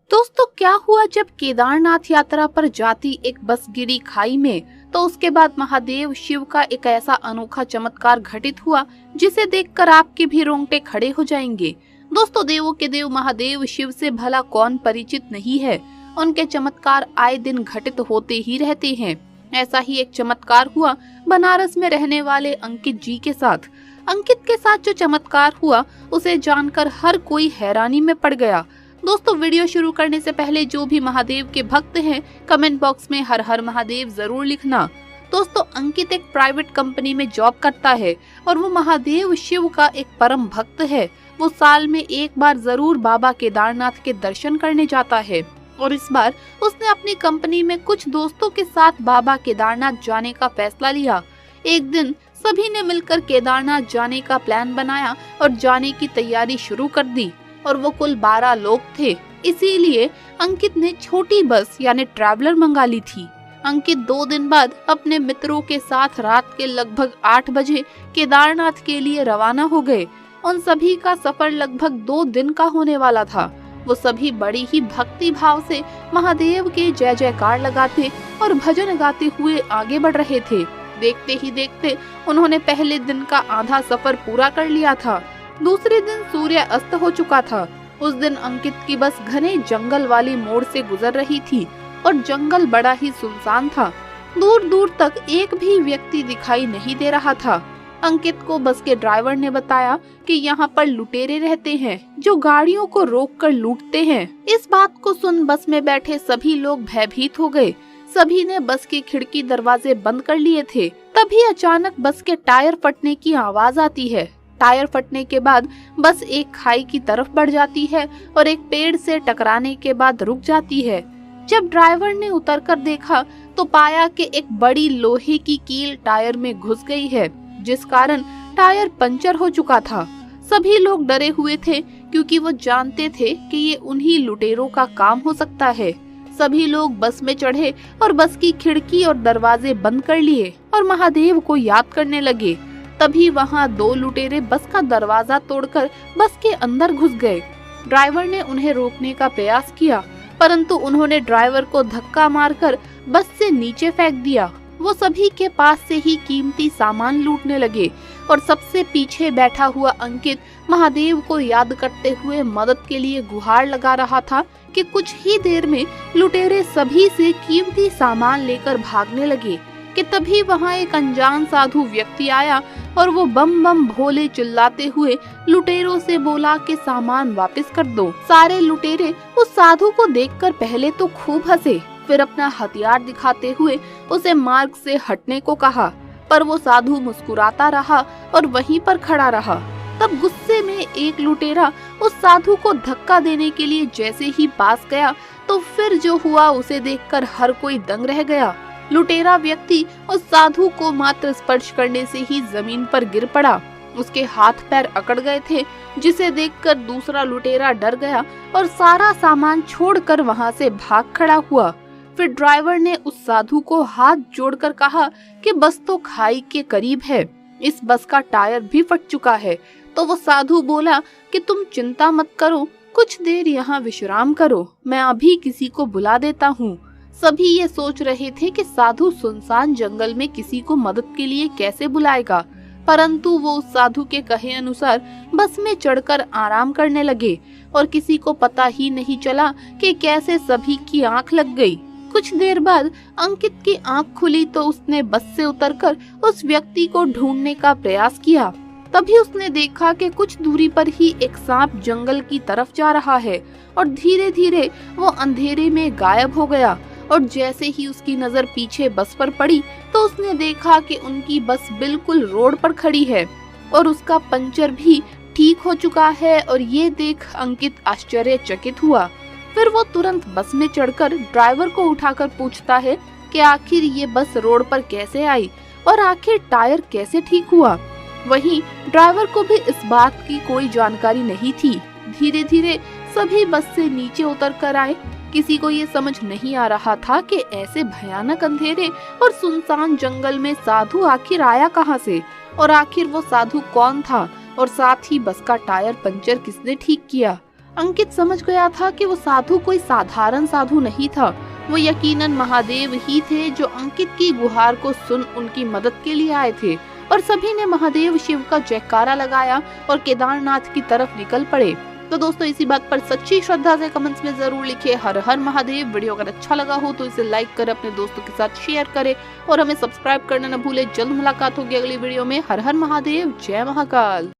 दोस्तों, क्या हुआ जब केदारनाथ यात्रा पर जाती एक बस गिरी खाई में, तो उसके बाद महादेव शिव का एक ऐसा अनोखा चमत्कार घटित हुआ जिसे देखकर आपके भी रोंगटे खड़े हो जाएंगे। दोस्तों, देवों के देव महादेव शिव से भला कौन परिचित नहीं है। उनके चमत्कार आए दिन घटित होते ही रहते हैं। ऐसा ही एक चमत्कार हुआ बनारस में रहने वाले अंकित जी के साथ। अंकित के साथ जो चमत्कार हुआ उसे जानकर हर कोई हैरानी में पड़ गया। दोस्तों, वीडियो शुरू करने से पहले जो भी महादेव के भक्त हैं, कमेंट बॉक्स में हर हर महादेव जरूर लिखना। दोस्तों, अंकित एक प्राइवेट कंपनी में जॉब करता है और वो महादेव शिव का एक परम भक्त है। वो साल में एक बार जरूर बाबा केदारनाथ के दर्शन करने जाता है और इस बार उसने अपनी कंपनी में कुछ दोस्तों के साथ बाबा केदारनाथ जाने का फैसला लिया। एक दिन सभी ने मिलकर केदारनाथ जाने का प्लान बनाया और जाने की तैयारी शुरू कर दी और वो कुल 12 लोग थे। इसीलिए अंकित ने छोटी बस यानी ट्रैवलर मंगा ली थी। अंकित 2 दिन बाद अपने मित्रों के साथ रात के लगभग 8 बजे केदारनाथ के लिए रवाना हो गए। उन सभी का सफर लगभग 2 दिन का होने वाला था। वो सभी बड़ी ही भक्ति भाव से महादेव के जय जयकार लगाते और भजन गाते हुए आगे बढ़ रहे थे। देखते ही देखते उन्होंने पहले दिन का आधा सफर पूरा कर लिया था। दूसरे दिन सूर्य अस्त हो चुका था। उस दिन अंकित की बस घने जंगल वाली मोड़ से गुजर रही थी और जंगल बड़ा ही सुनसान था। दूर दूर तक एक भी व्यक्ति दिखाई नहीं दे रहा था। अंकित को बस के ड्राइवर ने बताया कि यहाँ पर लुटेरे रहते हैं जो गाड़ियों को रोककर लूटते हैं। इस बात को सुन बस में बैठे सभी लोग भयभीत हो गए। सभी ने बस की खिड़की दरवाजे बंद कर लिए थे। तभी अचानक बस के टायर फटने की आवाज आती है। टायर फटने के बाद बस एक खाई की तरफ बढ़ जाती है और एक पेड़ से टकराने के बाद रुक जाती है। जब ड्राइवर ने उतरकर देखा तो पाया कि एक बड़ी लोहे की कील टायर में घुस गई है, जिस कारण टायर पंचर हो चुका था। सभी लोग डरे हुए थे क्योंकि वो जानते थे कि ये उन्हीं लुटेरों का काम हो सकता है। सभी लोग बस में चढ़े और बस की खिड़की और दरवाजे बंद कर लिए और महादेव को याद करने लगे। तभी वहाँ 2 लुटेरे बस का दरवाजा तोड़कर बस के अंदर घुस गए। ड्राइवर ने उन्हें रोकने का प्रयास किया, परंतु उन्होंने ड्राइवर को धक्का मारकर बस से नीचे फेंक दिया। वो सभी के पास से ही कीमती सामान लूटने लगे और सबसे पीछे बैठा हुआ अंकित महादेव को याद करते हुए मदद के लिए गुहार लगा रहा था कि कुछ ही देर में लुटेरे सभी से कीमती सामान लेकर भागने लगे कि तभी वहाँ एक अनजान साधु व्यक्ति आया और वो बम बम भोले चिल्लाते हुए लुटेरों से बोला कि सामान वापस कर दो। सारे लुटेरे उस साधु को देखकर पहले तो खूब हंसे, फिर अपना हथियार दिखाते हुए उसे मार्ग से हटने को कहा, पर वो साधु मुस्कुराता रहा और वहीं पर खड़ा रहा। तब गुस्से में एक लुटेरा उस साधु को धक्का देने के लिए जैसे ही पास गया तो फिर जो हुआ उसे देखकर हर कोई दंग रह गया। लुटेरा व्यक्ति उस साधु को मात्र स्पर्श करने से ही जमीन पर गिर पड़ा। उसके हाथ पैर अकड़ गए थे, जिसे देखकर दूसरा लुटेरा डर गया और सारा सामान छोड़कर वहां से भाग खड़ा हुआ। फिर ड्राइवर ने उस साधु को हाथ जोड़कर कहा कि बस तो खाई के करीब है, इस बस का टायर भी फट चुका है। तो वो साधु बोला कि तुम चिंता मत करो, कुछ देर यहाँ विश्राम करो, मैं अभी किसी को बुला देता हूँ। सभी ये सोच रहे थे कि साधु सुनसान जंगल में किसी को मदद के लिए कैसे बुलाएगा, परंतु वो उस साधु के कहे अनुसार बस में चढ़कर आराम करने लगे और किसी को पता ही नहीं चला कि कैसे सभी की आंख लग गई। कुछ देर बाद अंकित की आंख खुली तो उसने बस से उतरकर उस व्यक्ति को ढूंढने का प्रयास किया। तभी उसने देखा कि कुछ दूरी पर ही एक सांप जंगल की तरफ जा रहा है और धीरे धीरे वो अंधेरे में गायब हो गया। और जैसे ही उसकी नजर पीछे बस पर पड़ी तो उसने देखा कि उनकी बस बिल्कुल रोड पर खड़ी है और उसका पंचर भी ठीक हो चुका है। और ये देख अंकित आश्चर्यचकित हुआ। फिर वो तुरंत बस में चढ़कर ड्राइवर को उठाकर पूछता है कि आखिर ये बस रोड पर कैसे आई और आखिर टायर कैसे ठीक हुआ। वहीं ड्राइवर को भी इस बात की कोई जानकारी नहीं थी। धीरे धीरे सभी बस से नीचे उतर कर आए। किसी को ये समझ नहीं आ रहा था कि ऐसे भयानक अंधेरे और सुनसान जंगल में साधु आखिर आया कहाँ से और आखिर वो साधु कौन था और साथ ही बस का टायर पंचर किसने ठीक किया। अंकित समझ गया था कि वो साधु कोई साधारण साधु नहीं था, वो यकीनन महादेव ही थे जो अंकित की गुहार को सुन उनकी मदद के लिए आए थे। और सभी ने महादेव शिव का जयकारा लगाया और केदारनाथ की तरफ निकल पड़े। तो दोस्तों इसी बात पर सच्ची श्रद्धा से कमेंट्स में जरूर लिखिए हर हर महादेव। वीडियो अगर अच्छा लगा हो तो इसे लाइक करें, अपने दोस्तों के साथ शेयर करें और हमें सब्सक्राइब करना न भूले। जल्द मुलाकात होगी अगली वीडियो में। हर हर महादेव, जय महाकाल।